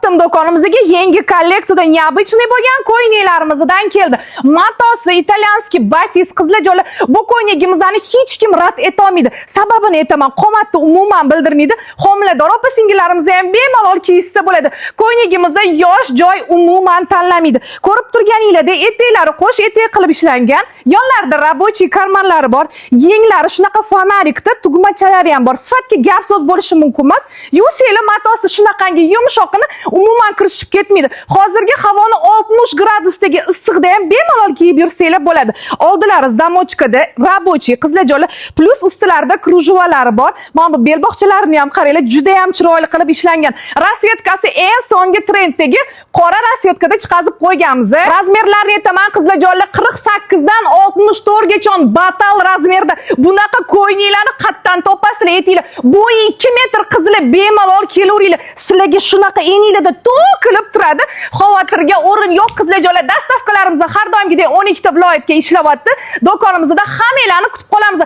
Bitim do'konimizga yangi kolleksiyada neobычный bo'lgan ko'ylaklarımizdan keldi. Matosi, italyanskiy, batis, qiziljo'li. Bu ko'ylagimizni hech kim rad eta olmaydi. Sababini aytaman, qomatni umuman bildirmaydi. Homilador opa-singillarimiz ham bemalol kiyishsa bo'ladi. Ko'ylagimizda yosh joy umuman tanlamaydi. Ko'rib turganingizda etaklari qo'sh etek qilib ishlangan, yonlarida рабочий karmanlari bor, yenglari shunaqa fonarikda tugmachalari ham bor. Sifatga gap so'z bo'lishi mumkin emas. Yuseli matosi shunaqangi yumshoqini umuman kirishib ketmaydi. Hozirgi havoni 60 gradusdagi issiqda ham bemalol kiyib yursanglar bo'ladi. Oldilari zamochkada рабочий qiziljo'li plus ustilarida krujvalari bor. Mana bu belbog'chalarini ham qaranglar, juda ham chiroyli qilib ishlangan. Rasvetkasi eng so'nggi trenddagi qora rasvetkada chiqazib qo'yganmiz. Razmerlarni aytaman, qiziljo'li 48 dan 64 gacha batal razmerda. Bunaqa ko'ylaklarni qatdan topasizlar, aytinglar. Bo'yi 2 metr qizili bemalol kelaveringlar. Sizlarga shunaqa eninglarda to'kilib turadi. Xavotirga o'rin yo'q qiziljo'li. Dastavkalarimiz har doimgidek 12 ta viloyatga ishlayapti. Do'konimizda hammanglarni kutib qolamiz.